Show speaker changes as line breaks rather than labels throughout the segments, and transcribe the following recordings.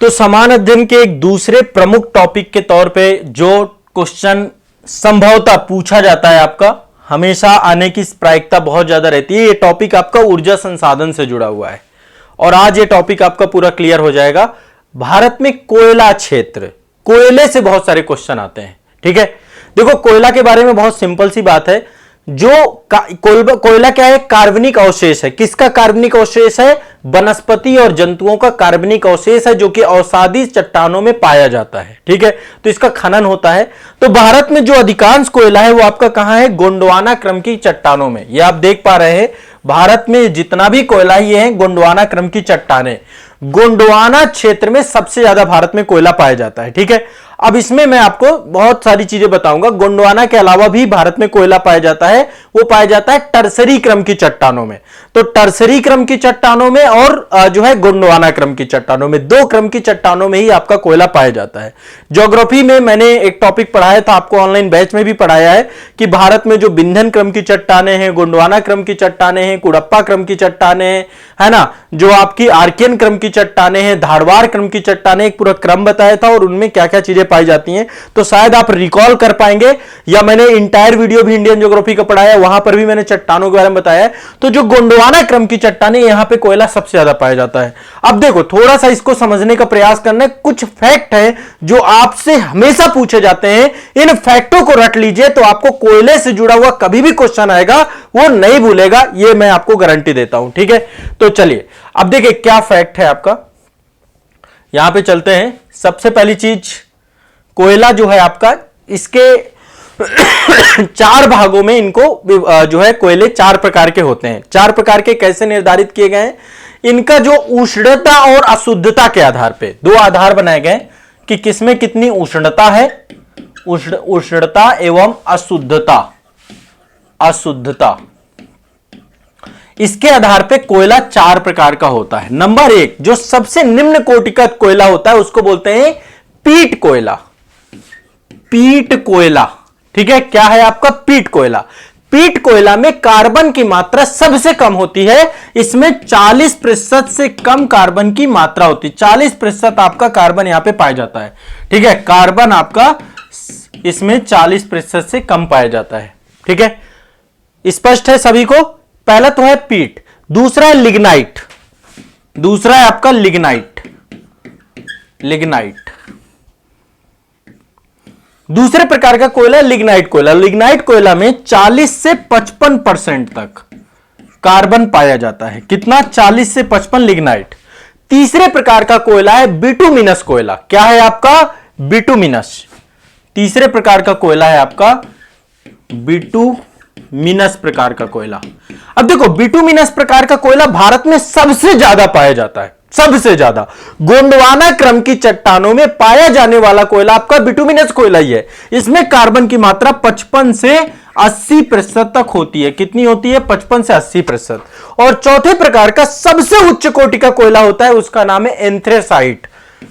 तो समान अध्ययन के एक दूसरे प्रमुख टॉपिक के तौर पे जो क्वेश्चन संभवतः पूछा जाता है, आपका हमेशा आने की प्रायिकता बहुत ज्यादा रहती है, ये टॉपिक आपका ऊर्जा संसाधन से जुड़ा हुआ है। और आज ये टॉपिक आपका पूरा क्लियर हो जाएगा। भारत में कोयला क्षेत्र, कोयले से बहुत सारे क्वेश्चन आते हैं। ठीक है, देखो कोयला के बारे में बहुत सिंपल सी बात है। जो कोयला क्या है? कार्बनिक अवशेष है। किसका कार्बनिक अवशेष है? वनस्पति और जंतुओं का कार्बनिक अवशेष है, जो कि अवसादी चट्टानों में पाया जाता है। ठीक है, तो इसका खनन होता है। तो भारत में जो अधिकांश कोयला है वो आपका कहां है? गोंडवाना क्रम की चट्टानों में। ये आप देख पा रहे हैं, भारत में जितना भी कोयला ये है गोंडवाना क्रम की चट्टानें। गोंडवाना क्षेत्र में सबसे ज्यादा भारत में कोयला पाया जाता है। ठीक है, अब इसमें मैं आपको बहुत सारी चीजें बताऊंगा। गोंडवाना के अलावा भी भारत में कोयला पाया जाता है, वो पाया जाता है टर्सरी क्रम की चट्टानों में। तो टर्सरी क्रम की चट्टानों में और जो है गोंडवाना क्रम की चट्टानों में, दो क्रम की चट्टानों में ही आपका कोयला पाया जाता है। ज्योग्राफी में मैंने एक टॉपिक पढ़ाया था, आपको ऑनलाइन बैच में भी पढ़ाया है कि भारत में जो विंध्य क्रम की चट्टानें हैं, गोंडवाना क्रम की चट्टानें हैं, कुड़प्पा क्रम की चट्टानें हैं, है ना, जो आपकी आर्कियन क्रम की चट्टानें हैं, धारवाड़ क्रम की चट्टानें, एक पूरा क्रम बताया था और उनमें क्या क्या चीजें पाई जाती हैं। तो शायद आप रिकॉल कर पाएंगे, या मैंने इंटायर वीडियो भी इंडियन ज्योग्राफी का पढ़ाया, वहां पर भी मैंने चट्टानों के बारे में बताया है। तो जो गोंडवाना क्रम की चट्टानें, यहां पे कोयला सबसे ज्यादा पाया जाता है। अब देखो थोड़ा सा इसको समझने का प्रयास करना है। कुछ फैक्ट है जो आपसे हमेशा पूछे जाते हैं, इन फैक्टों को रट लीजिए तो आपको कोयले से जुड़ा हुआ कभी भी क्वेश्चन आएगा वो नहीं भूलेगा, ये मैं आपको गारंटी देता हूं। ठीक है, तो चलिए अब देखिए क्या फैक्ट है आपका। यहां पे चलते हैं। सबसे पहली चीज, कोयला जो है आपका, इसके चार भागों में इनको जो है कोयले चार प्रकार के होते हैं। चार प्रकार के कैसे निर्धारित किए गए हैं? इनका जो उष्णता और अशुद्धता के आधार पे दो आधार बनाए गए कि किसमें कितनी उष्णता है, उष्णता एवं अशुद्धता। इसके आधार पे कोयला चार प्रकार का होता है। नंबर एक, जो सबसे निम्न कोटि का कोयला होता है उसको बोलते हैं पीट कोयला। पीट कोयला, ठीक है, क्या है आपका? पीट कोयला। पीट कोयला में कार्बन की मात्रा सबसे कम होती है। इसमें 40% से कम कार्बन की मात्रा होती है। 40% आपका कार्बन यहां पे पाया जाता है। ठीक है, कार्बन आपका इसमें 40% से कम पाया जाता है। ठीक है, स्पष्ट है सभी को? पहला तो है पीट, दूसरा है लिग्नाइट, दूसरा है आपका लिग्नाइट। दूसरे प्रकार का कोयला लिग्नाइट कोयला। लिग्नाइट कोयला में 40 से 55% तक कार्बन पाया जाता है। कितना? 40 से 55 लिग्नाइट। तीसरे प्रकार का कोयला है बिटुमिनस कोयला। क्या है आपका? बिटुमिनस। तीसरे प्रकार का कोयला है आपका बिटुमिनस प्रकार का कोयला। अब देखो, बिटुमिनस प्रकार का कोयला भारत में सबसे ज्यादा पाया जाता है, सबसे ज्यादा। गोंडवाना क्रम की चट्टानों में पाया जाने वाला कोयला आपका बिटुमिनस कोयला ही है। इसमें कार्बन की मात्रा 55 से 80% तक होती है। कितनी होती है? 55 से 80%। और चौथे प्रकार का सबसे उच्च कोटि का कोयला होता है, उसका नाम है एंथ्रेसाइट।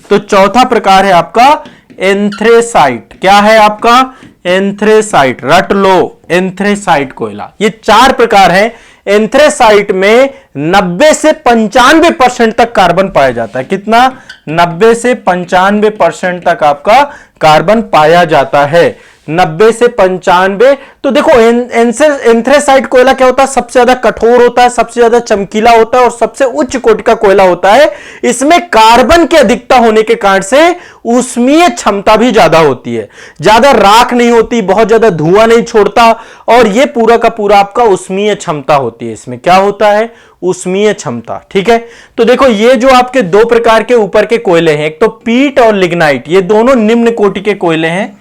तो चौथा प्रकार है आपका एंथ्रेसाइट। क्या है आपका? एंथ्रेसाइट। रट लो, एंथ्रेसाइट कोयला। ये चार प्रकार है। एंथ्रेसाइट में 90 से 95% तक कार्बन पाया जाता है। कितना? 90 से 95% तक आपका कार्बन पाया जाता है। 90 से 95। तो देखो एंथ्रेसाइट कोयला क्या होता है? सबसे ज्यादा कठोर होता है, सबसे ज्यादा चमकीला होता है और सबसे उच्च कोटि का कोयला होता है। इसमें कार्बन की अधिकता होने के कारण से ऊष्मीय क्षमता भी ज्यादा होती है। ज्यादा राख नहीं होती, बहुत ज्यादा धुआं नहीं छोड़ता, और यह पूरा का पूरा आपका ऊष्मीय क्षमता होती है। इसमें क्या होता है? ऊष्मीय क्षमता। ठीक है, तो देखो ये जो आपके दो प्रकार के ऊपर के कोयले हैं, एक तो पीट और लिग्नाइट, ये दोनों निम्न कोटि के कोयले हैं।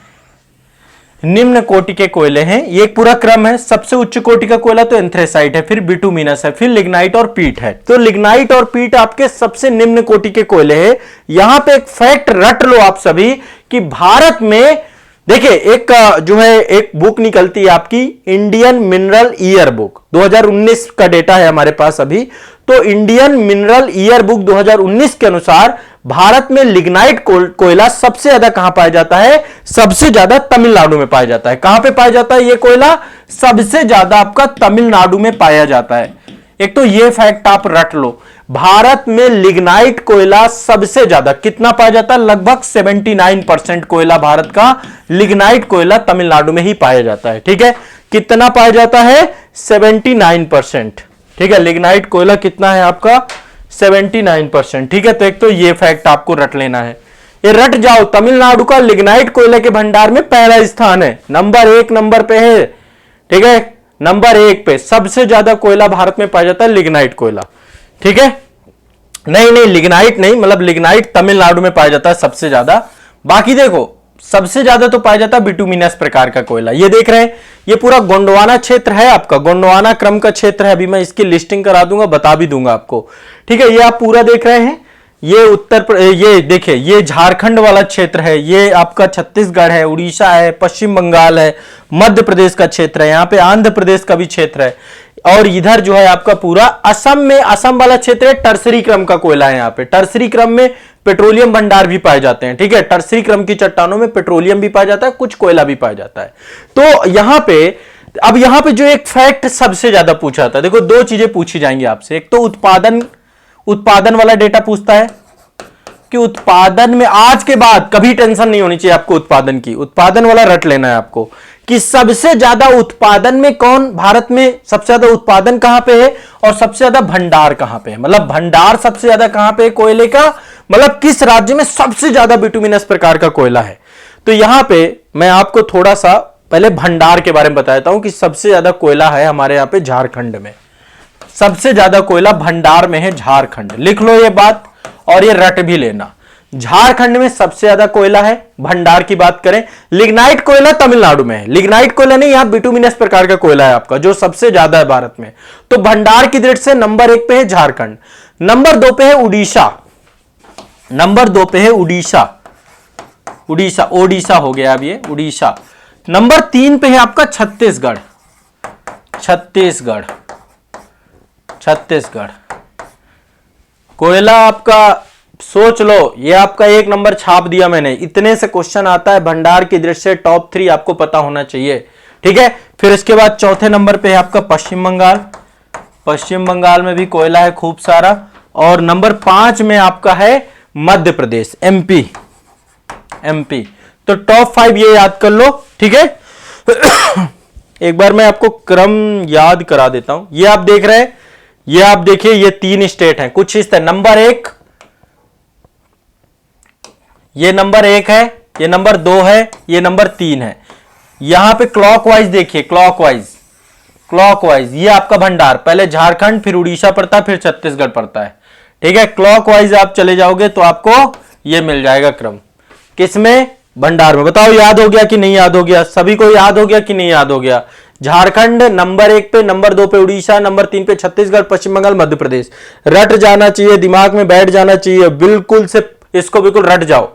निम्न कोटि के कोयले हैं, ये पूरा क्रम है। सबसे उच्च कोटि का कोयला तो एंथ्रेसाइट है, फिर बिटुमिनस है, फिर लिग्नाइट और पीट है। तो लिग्नाइट और पीट आपके सबसे निम्न कोटि के कोयले हैं। यहां पे एक फैक्ट रट लो आप सभी कि भारत में देखिए एक जो है एक बुक निकलती है आपकी, इंडियन मिनरल ईयर बुक। 2019 का डेटा है हमारे पास अभी। तो इंडियन मिनरल ईयर बुक 2019 के अनुसार भारत में लिग्नाइट कोयला सबसे ज्यादा कहां पाया जाता है? सबसे ज्यादा तमिलनाडु में पाया जाता है। कहां पे पाया जाता है ये कोयला? सबसे ज्यादा आपका तमिलनाडु में पाया जाता है। एक तो ये फैक्ट आप रट लो। भारत में लिग्नाइट कोयला सबसे ज्यादा कितना पाया जाता है? लगभग 79% कोयला भारत का लिग्नाइट कोयला तमिलनाडु में ही पाया जाता है। ठीक है, कितना पाया जाता है? 79%। ठीक है, लिग्नाइट कोयला कितना है आपका? 79%। ठीक है, तो एक तो ये फैक्ट आपको रट लेना है, ये रट जाओ। तमिलनाडु का लिग्नाइट कोयले के भंडार में पहला स्थान है, नंबर 1 नंबर पे है। ठीक है, नंबर 1 पे सबसे ज्यादा कोयला भारत में पाया जाता है लिग्नाइट कोयला। ठीक है, नहीं लिग्नाइट नहीं, मतलब लिग्नाइट तमिलनाडु में पाया जाता है सबसे ज्यादा। बाकी देखो सबसे ज्यादा तो पाया जाता है बिटुमिनस प्रकार का कोयला। ये देख रहे हैं, ये पूरा गोंडवाना क्षेत्र है आपका, गोंडवाना क्रम का क्षेत्र है। अभी मैं इसकी लिस्टिंग करा दूंगा, बता भी दूंगा आपको। ठीक है, ये आप पूरा देख रहे हैं, ये देखिए, ये झारखंड वाला क्षेत्र है, ये आपका छत्तीसगढ़ है, उड़ीसा है, पश्चिम बंगाल है, मध्य प्रदेश का क्षेत्र है, यहाँ पे आंध्र प्रदेश का भी क्षेत्र है, और इधर जो है आपका पूरा असम में, असम वाला क्षेत्र है। टर्सरी क्रम का कोयला है यहाँ पे। टर्सरी क्रम में पेट्रोलियम भंडार भी पाए जाते हैं। ठीक है, टर्सरी क्रम की चट्टानों में पेट्रोलियम भी पाया जाता है, कुछ कोयला भी पाया जाता है। तो यहां पे अब यहां पे जो एक फैक्ट सबसे ज्यादा पूछा जाता है, देखो दो चीजें पूछी जाएंगी आपसे। एक तो उत्पादन वाला डेटा पूछता है कि उत्पादन में आज के बाद कभी टेंशन नहीं होनी चाहिए आपको उत्पादन की, उत्पादन वाला रट लेना है आपको कि सबसे ज्यादा उत्पादन में कौन, भारत में सबसे ज्यादा उत्पादन कहां पे है और सबसे ज्यादा भंडार कहां पे है। मतलब भंडार सबसे ज्यादा कहां पे है कोयले का, मतलब किस राज्य में सबसे ज्यादा बिटुमिनस प्रकार का कोयला है। तो यहां पे मैं आपको थोड़ा सा पहले भंडार के बारे में बताता हूं कि सबसे ज्यादा कोयला है हमारे यहां पे झारखंड में। सबसे ज्यादा कोयला भंडार में है झारखंड, लिख लो ये बात और ये रट भी लेना। झारखंड में सबसे ज्यादा कोयला है। भंडार की बात करें, लिग्नाइट कोयला तमिलनाडु में है, लिग्नाइट कोयला नहीं, यहां बिटुमिनस प्रकार का कोयला है आपका जो सबसे ज्यादा है भारत में। तो भंडार की दृष्टि से नंबर 1 पे है झारखंड, नंबर 2 पे है उड़ीसा, नंबर 2 पे है उड़ीसा, ओडिशा हो गया अब ये उड़ीसा। नंबर 3 पे है आपका छत्तीसगढ़, छत्तीसगढ़ कोयला आपका सोच लो, ये आपका 1 नंबर छाप दिया मैंने। इतने से क्वेश्चन आता है भंडार की दृष्टि से, टॉप 3 आपको पता होना चाहिए। ठीक है, फिर इसके बाद चौथे नंबर पे है आपका पश्चिम बंगाल, पश्चिम बंगाल में भी कोयला है खूब सारा। और नंबर 5 में आपका है मध्य प्रदेश, एमपी। तो टॉप 5 ये याद कर लो। ठीक है, एक बार मैं आपको क्रम याद करा देता हूं। ये आप देख रहे हैं, ये आप देखिए, ये 3 स्टेट हैं कुछ इस तरह। नंबर 1 ये नंबर 1 है, ये नंबर 2 है, ये नंबर 3 है। यहां पे क्लॉकवाइज देखिए, क्लॉकवाइज ये आपका भंडार, पहले झारखंड, फिर उड़ीसा पड़ता है, फिर छत्तीसगढ़ पड़ता है। ठीक है, क्लॉकवाइज आप चले जाओगे तो आपको ये मिल जाएगा क्रम। किसमें? भंडार में। बताओ याद हो गया कि नहीं याद हो गया? सभी को याद हो गया कि नहीं याद हो गया? झारखंड नंबर 1 पे, नंबर 2 पे उड़ीसा, नंबर 3 पे छत्तीसगढ़, पश्चिम बंगाल, मध्य प्रदेश। रट जाना चाहिए, दिमाग में बैठ जाना चाहिए, बिल्कुल से इसको बिल्कुल रट जाओ।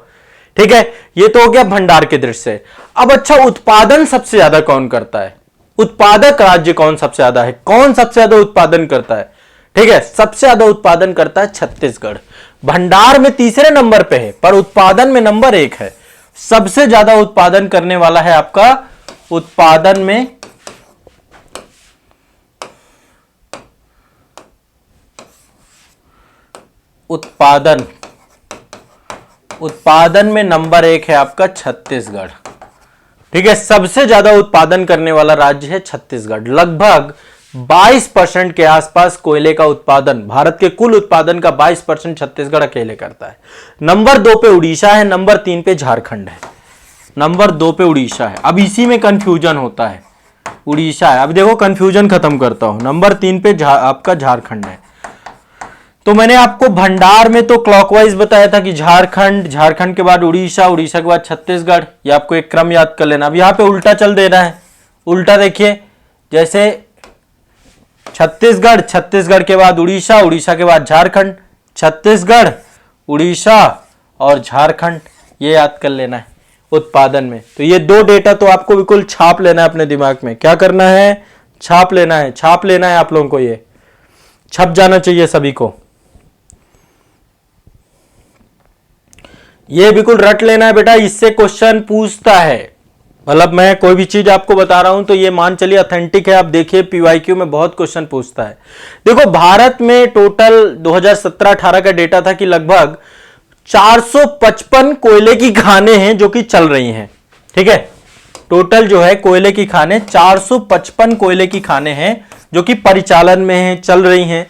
ठीक है, ये तो हो गया भंडार के दृष्टि से। अब अच्छा, उत्पादन सबसे ज्यादा कौन करता है? उत्पादक राज्य कौन सबसे ज्यादा है? कौन सबसे ज्यादा उत्पादन करता है? ठीक है, सबसे ज्यादा उत्पादन करता है छत्तीसगढ़। भंडार में तीसरे नंबर पे है पर उत्पादन में नंबर 1 है। सबसे ज्यादा उत्पादन करने वाला है आपका, उत्पादन में उत्पादन में नंबर 1 है आपका छत्तीसगढ़। ठीक है, सबसे ज्यादा उत्पादन करने वाला राज्य है छत्तीसगढ़। लगभग 22% के आसपास कोयले का उत्पादन, भारत के कुल उत्पादन का 22% छत्तीसगढ़ अकेले करता है। नंबर 2 पे उड़ीसा है, नंबर 3 पे झारखंड है, नंबर 2 पे उड़ीसा है। अब इसी में कंफ्यूजन होता है, उड़ीसा है। अब देखो कंफ्यूजन खत्म करता हूं, नंबर 3 पे आपका झारखंड है। तो मैंने आपको भंडार में तो क्लॉकवाइज बताया था कि झारखंड, झारखंड के बाद उड़ीसा, उड़ीसा के बाद छत्तीसगढ़। ये आपको एक क्रम याद कर लेना। अब यहां पे उल्टा चल देना है, उल्टा देखिए, जैसे छत्तीसगढ़, छत्तीसगढ़ के बाद उड़ीसा, उड़ीसा के बाद झारखंड, छत्तीसगढ़, उड़ीसा और झारखंड, ये याद कर लेना है उत्पादन में। तो ये 2 डेटा तो आपको बिल्कुल छाप लेना है अपने दिमाग में। क्या करना है? छाप लेना है, छाप लेना है आप लोगों को, ये छप जाना चाहिए सभी को। ये बिल्कुल रट लेना है बेटा, इससे क्वेश्चन पूछता है। मतलब मैं कोई भी चीज आपको बता रहा हूं तो ये मान चलिए ऑथेंटिक है। आप देखिए पीवाईक्यू में बहुत क्वेश्चन पूछता है। देखो भारत में टोटल 2017-18 का डेटा था कि लगभग 455 कोयले की खानें हैं जो कि चल रही हैं। ठीक है, टोटल जो है कोयले की खानें 455 कोयले की खानें हैं जो कि परिचालन में हैं, चल रही हैं।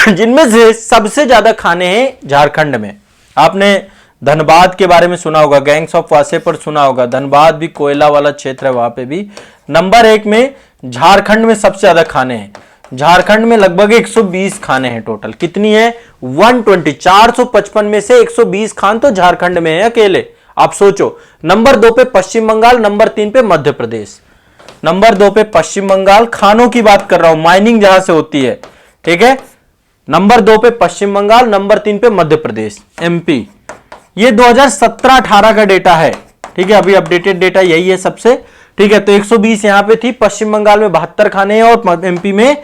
जिनमें से सबसे ज्यादा खानें हैं झारखंड में। आपने धनबाद के बारे में सुना होगा, गैंग्स ऑफ वासेपुर सुना होगा। धनबाद भी कोयला वाला क्षेत्र है, वहां पे भी नंबर 1 में झारखंड में सबसे ज्यादा खाने हैं। झारखंड में लगभग 120 खाने हैं टोटल। कितनी है? 120। 455 में से 120 खान तो झारखंड में है अकेले। आप सोचो। नंबर 2 पे पश्चिम बंगाल, नंबर 3 पे मध्य प्रदेश। नंबर 2 पे पश्चिम बंगाल, खानों की बात कर रहा हूं, माइनिंग जहां से होती है। ठीक है, नंबर 2 पे पश्चिम बंगाल, नंबर 3 पे मध्य प्रदेश, एमपी। ये 2017-18 का डेटा है। ठीक है, अभी अपडेटेड डेटा यही है सबसे। ठीक है, तो 120 यहां पे थी, पश्चिम बंगाल में 72 खाने हैं और एमपी में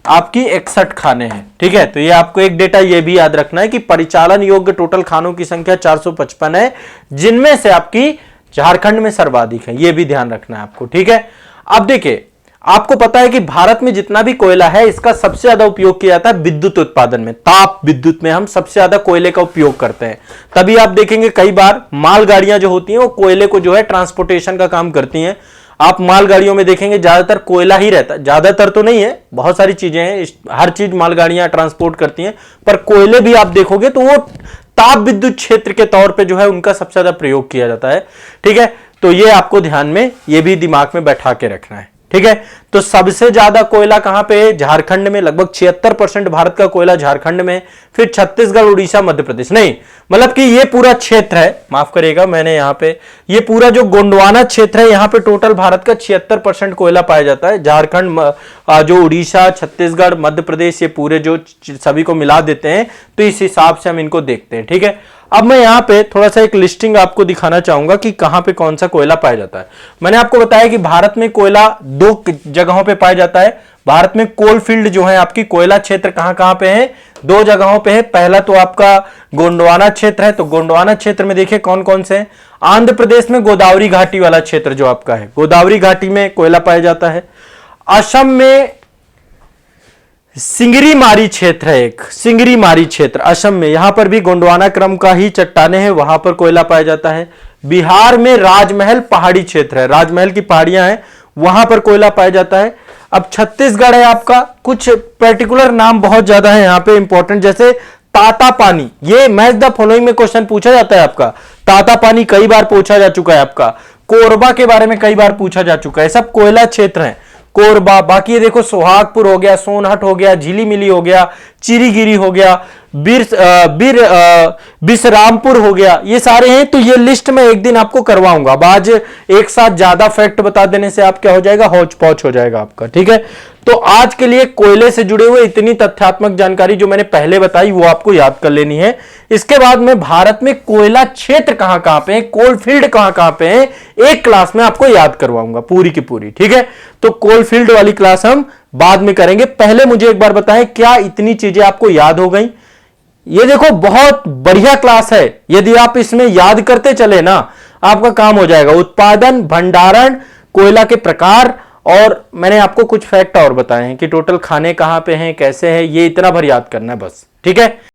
आपकी 61 खाने हैं। ठीक है, तो ये आपको एक डेटा ये भी याद रखना है कि परिचालन योग्य टोटल खानों की संख्या 455 है, जिनमें से आपकी झारखंड में सर्वाधिक है। ये भी ध्यान रखना है आपको। ठीक है, अब देखिए आपको पता है कि भारत में जितना भी कोयला है इसका सबसे ज्यादा उपयोग किया जाता है विद्युत उत्पादन में। ताप विद्युत में हम सबसे ज्यादा कोयले का उपयोग करते हैं। तभी आप देखेंगे कई बार मालगाड़ियां जो होती हैं वो कोयले को जो है ट्रांसपोर्टेशन का काम करती हैं। आप मालगाड़ियों में देखेंगे ज्यादातर कोयला ही रहता है। ज्यादातर तो नहीं है, बहुत सारी चीजें हैं, हर चीज मालगाड़ियां ट्रांसपोर्ट करती हैं, पर कोयले भी आप देखोगे तो वो ताप विद्युत क्षेत्र के तौर पर जो है उनका सबसे ज्यादा प्रयोग किया जाता है। ठीक है, तो ये आपको ध्यान में, ये भी दिमाग में बैठा के रखना है। ठीक है, तो सबसे ज्यादा कोयला कहां पे है? झारखंड में। लगभग 76% भारत का कोयला झारखंड में। फिर छत्तीसगढ़, उड़ीसा, मध्य प्रदेश। नहीं, मतलब कि ये पूरा क्षेत्र है, माफ करिएगा मैंने यहां पे, ये पूरा जो गोंडवाना क्षेत्र है यहां पे टोटल भारत का 76% कोयला पाया जाता है। झारखंड, जो उड़ीसा, छत्तीसगढ़, मध्य प्रदेश, ये पूरे जो सभी को मिला देते हैं तो इस हिसाब से हम इनको देखते हैं। ठीक है, अब मैं यहां पे थोड़ा सा एक लिस्टिंग आपको दिखाना चाहूंगा कि कहां पे कौन सा कोयला पाया जाता है। मैंने आपको बताया कि भारत में कोयला 2 जगहों पे पाया जाता है। भारत में कोल फील्ड जो है आपकी कोयला क्षेत्र कहां कहां पे है? 2 जगहों पे है। पहला तो आपका गोंडवाना क्षेत्र है, तो गोंडवाना क्षेत्र में देखिए कौन कौन से हैं। आंध्र प्रदेश में गोदावरी घाटी वाला क्षेत्र जो आपका है, गोदावरी घाटी में कोयला पाया जाता है। असम में सिंगरी मारी क्षेत्र है, एक सिंगरी मारी क्षेत्र असम में, यहां पर भी गोंडवाना क्रम का ही चट्टाने हैं, वहां पर कोयला पाया जाता है। बिहार में राजमहल पहाड़ी क्षेत्र है, राजमहल की पहाड़ियां हैं, वहां पर कोयला पाया जाता है। अब छत्तीसगढ़ है आपका, कुछ पर्टिकुलर नाम बहुत ज्यादा है यहां पे इंपॉर्टेंट, जैसे ताता पानी। ये मैच द फॉलोइंग में क्वेश्चन पूछा जाता है आपका। ताता पानी कई बार पूछा जा चुका है आपका। कोरबा के बारे में कई बार पूछा जा चुका है। सब कोयला क्षेत्र है, कोरबा। बाकी ये देखो सोहागपुर हो गया, सोनहट हो गया, झिलीमिली हो गया, चिरीगिरी हो गया, बिसरामपुर हो गया, ये सारे हैं। तो ये लिस्ट मैं एक दिन आपको करवाऊंगा। अब आज एक साथ ज्यादा फैक्ट बता देने से आप क्या हो जाएगा, हौच पौच हो जाएगा आपका। ठीक है, तो आज के लिए कोयले से जुड़े हुए इतनी तथ्यात्मक जानकारी जो मैंने पहले बताई वो आपको याद कर लेनी है। इसके बाद में भारत में कोयला क्षेत्र कहां कहां पे है, कोल फील्ड कहां कहां पे है, एक क्लास में आपको याद करवाऊंगा पूरी की पूरी। ठीक है, तो कोल फील्ड वाली क्लास हम बाद में करेंगे। पहले मुझे एक बार बताएं, क्या इतनी चीजें आपको याद हो गई? ये देखो बहुत बढ़िया क्लास है, यदि आप इसमें याद करते चले ना आपका काम हो जाएगा। उत्पादन, भंडारण, कोयला के प्रकार, और मैंने आपको कुछ फैक्ट और बताए हैं कि टोटल खाने कहां पे हैं, कैसे हैं, ये इतना भर याद करना है बस। ठीक है।